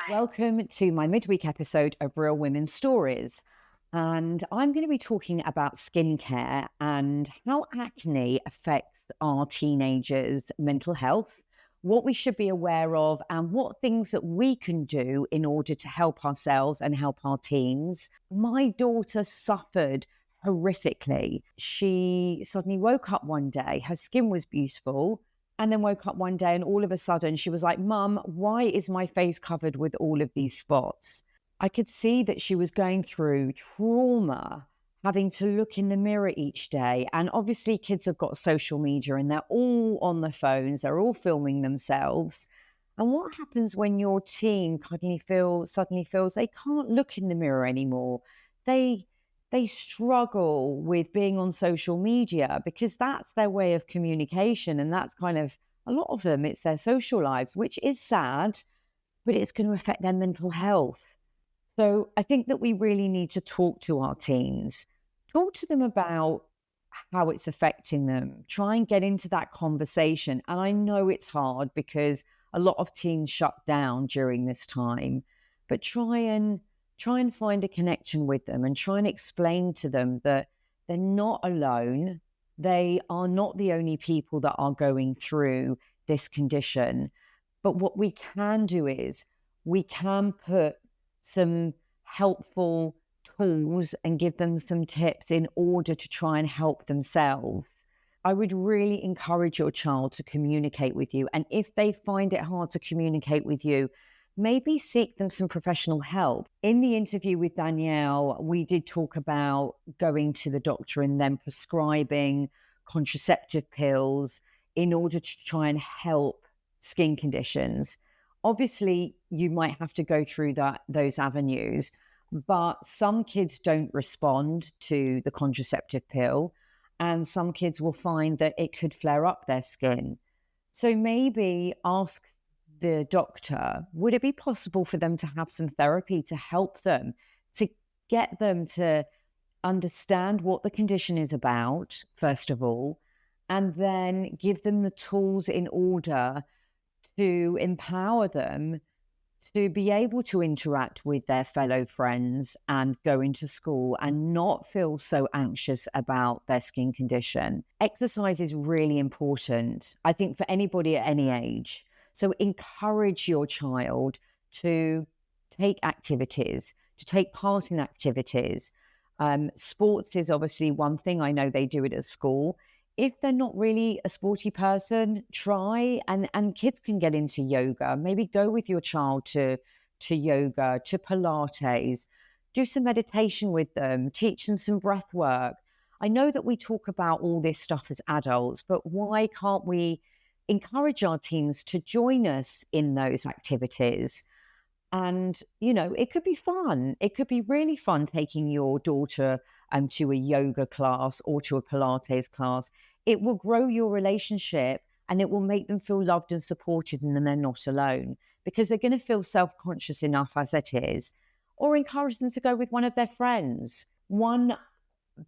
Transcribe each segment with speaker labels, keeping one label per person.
Speaker 1: Welcome to my midweek episode of Real Women's Stories. And I'm going to be talking about skincare and how acne affects our teenagers' mental health, what we should be aware of, and what things that we can do in order to help ourselves and help our teens. My daughter suffered horrifically. She suddenly woke up one day, her skin was beautiful, and then woke up one day and all of a sudden she was like, "Mum, why is my face covered with all of these spots?" I could see that she was going through trauma, having to look in the mirror each day. And obviously kids have got social media and they're all on the phones, they're all filming themselves. And what happens when your teen suddenly feels they can't look in the mirror anymore? They struggle with being on social media because that's their way of communication. And that's kind of, a lot of them, it's their social lives, which is sad, but it's going to affect their mental health. So I think that we really need to talk to our teens, talk to them about how it's affecting them, try and get into that conversation. And I know it's hard because a lot of teens shut down during this time, but try and find a connection with them and try and explain to them that they're not alone. They are not the only people that are going through this condition. But what we can do is we can put some helpful tools and give them some tips in order to try and help themselves. I would really encourage your child to communicate with you. And if they find it hard to communicate with you, maybe seek them some professional help. In the interview with Danielle, we did talk about going to the doctor and then prescribing contraceptive pills in order to try and help skin conditions. Obviously, you might have to go through those avenues, but some kids don't respond to the contraceptive pill, and some kids will find that it could flare up their skin. So maybe ask the doctor, would it be possible for them to have some therapy to help them, to get them to understand what the condition is about, first of all, and then give them the tools in order to empower them to be able to interact with their fellow friends and go into school and not feel so anxious about their skin condition. Exercise is really important, I think, for anybody at any age. So encourage your child to take activities, to take part in activities. Sports is obviously one thing. I know they do it at school. If they're not really a sporty person, try, and kids can get into yoga. Maybe go with your child to yoga, to Pilates, do some meditation with them, teach them some breath work. I know that we talk about all this stuff as adults, but why can't we encourage our teens to join us in those activities? And, it could be fun. It could be really fun taking your daughter to a yoga class or to a Pilates class. It will grow your relationship and it will make them feel loved and supported, and then they're not alone, because they're going to feel self-conscious enough as it is. Or encourage them to go with one of their friends. One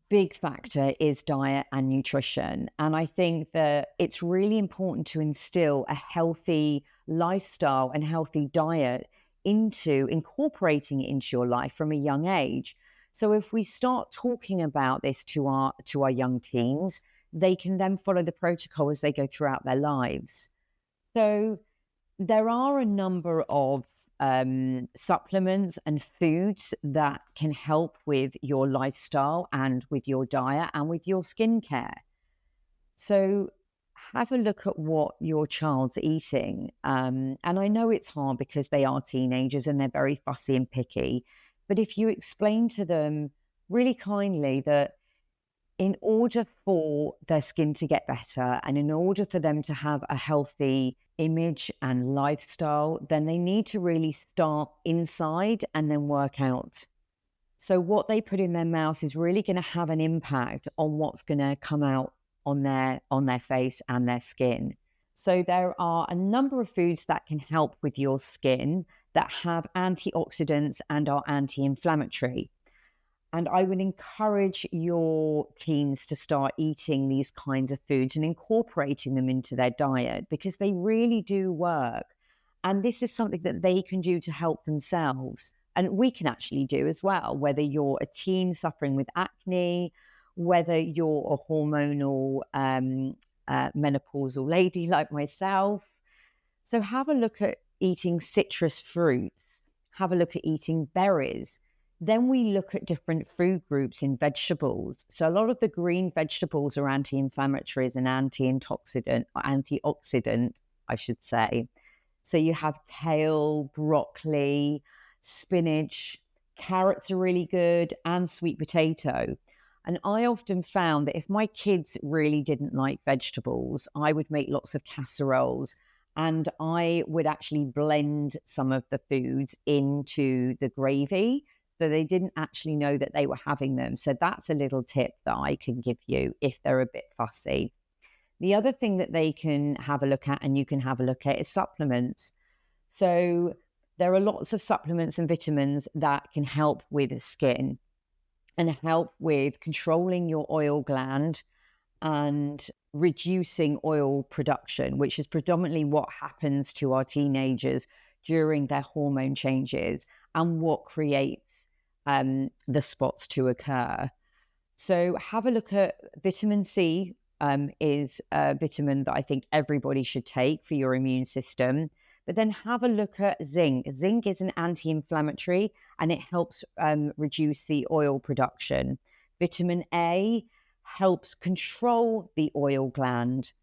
Speaker 1: big factor is diet and nutrition. And I think that it's really important to instill a healthy lifestyle and healthy diet into incorporating it into your life from a young age. So if we start talking about this to our young teens, they can then follow the protocol as they go throughout their lives. So there are a number of supplements and foods that can help with your lifestyle and with your diet and with your skincare. So have a look at what your child's eating. And I know it's hard because they are teenagers and they're very fussy and picky. But if you explain to them really kindly that in order for their skin to get better and in order for them to have a healthy image and lifestyle, then they need to really start inside and then work out. So what they put in their mouth is really going to have an impact on what's going to come out on their face and their skin. So there are a number of foods that can help with your skin that have antioxidants and are anti-inflammatory. And I would encourage your teens to start eating these kinds of foods and incorporating them into their diet, because they really do work. And this is something that they can do to help themselves. And we can actually do as well, whether you're a teen suffering with acne, whether you're a hormonal menopausal lady like myself. So have a look at eating citrus fruits, have a look at eating berries. Then we look at different food groups in vegetables. So a lot of the green vegetables are anti-inflammatories and antioxidant, I should say. So you have kale, broccoli, spinach, carrots are really good, and sweet potato. And I often found that if my kids really didn't like vegetables, I would make lots of casseroles, and I would actually blend some of the foods into the gravy, so they didn't actually know that they were having them. So that's a little tip that I can give you if they're a bit fussy. The other thing that they can have a look at, and you can have a look at, is supplements. So there are lots of supplements and vitamins that can help with the skin and help with controlling your oil gland and reducing oil production, which is predominantly what happens to our teenagers during their hormone changes and what creates the spots to occur. So have a look at vitamin C. Is a vitamin that I think everybody should take for your immune system. But then have a look at zinc. Zinc is an anti-inflammatory and it helps reduce the oil production. Vitamin A helps control the oil gland.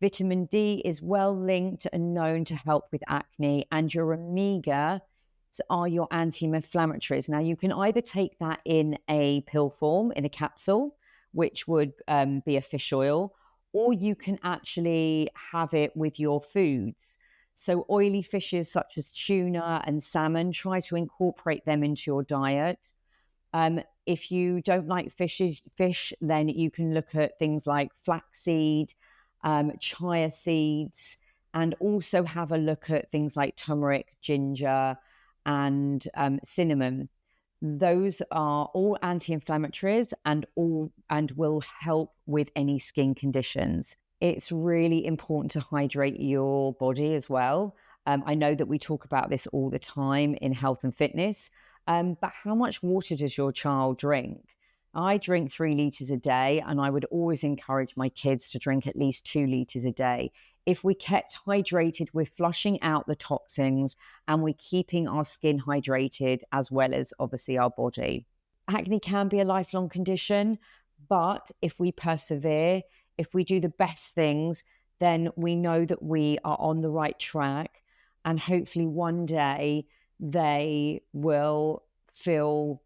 Speaker 1: Vitamin D is well linked and known to help with acne, and your omega are your anti-inflammatories. Now, you can either take that in a pill form, in a capsule, which would be a fish oil, or you can actually have it with your foods. So oily fishes such as tuna and salmon, try to incorporate them into your diet. If you don't like fish, then you can look at things like flaxseed, chia seeds, and also have a look at things like turmeric, ginger, and cinnamon. Those are all anti-inflammatories and will help with any skin conditions. It's really important to hydrate your body as well. I know that we talk about this all the time in health and fitness, but how much water does your child drink? I drink 3 liters a day, and I would always encourage my kids to drink at least 2 liters a day. If we kept hydrated, we're flushing out the toxins and we're keeping our skin hydrated as well as obviously our body. Acne can be a lifelong condition, but if we persevere, if we do the best things, then we know that we are on the right track, and hopefully one day they will feel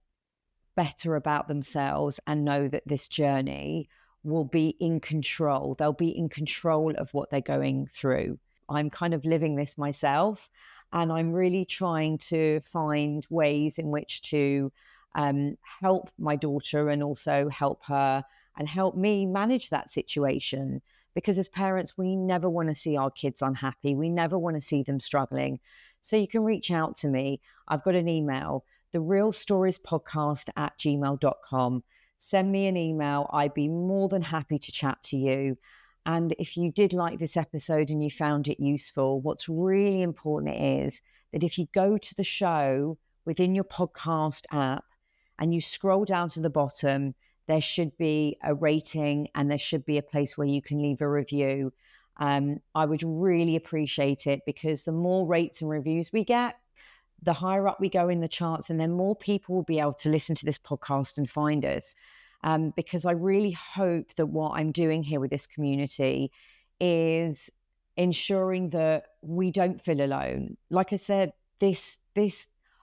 Speaker 1: better about themselves and know that this journey will be in control. They'll be in control of what they're going through. I'm kind of living this myself, and I'm really trying to find ways in which to help my daughter and also help her and help me manage that situation. Because as parents, we never want to see our kids unhappy. We never want to see them struggling. So you can reach out to me. I've got an email, TheRealStoriesPodcast@gmail.com. Send me an email. I'd be more than happy to chat to you. And if you did like this episode and you found it useful, what's really important is that if you go to the show within your podcast app and you scroll down to the bottom, there should be a rating and there should be a place where you can leave a review. I would really appreciate it, because the more rates and reviews we get, the higher up we go in the charts, and then more people will be able to listen to this podcast and find us. Because I really hope that what I'm doing here with this community is ensuring that we don't feel alone. Like I said, this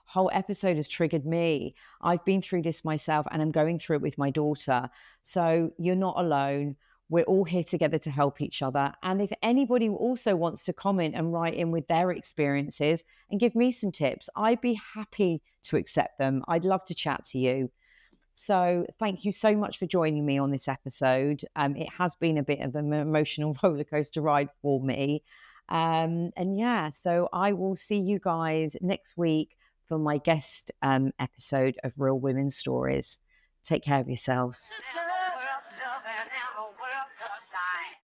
Speaker 1: whole episode has triggered me. I've been through this myself, and I'm going through it with my daughter. So you're not alone. We're all here together to help each other. And if anybody also wants to comment and write in with their experiences and give me some tips, I'd be happy to accept them. I'd love to chat to you. So thank you so much for joining me on this episode. It has been a bit of an emotional roller coaster ride for me. And yeah, so I will see you guys next week for my guest episode of Real Women's Stories. Take care of yourselves.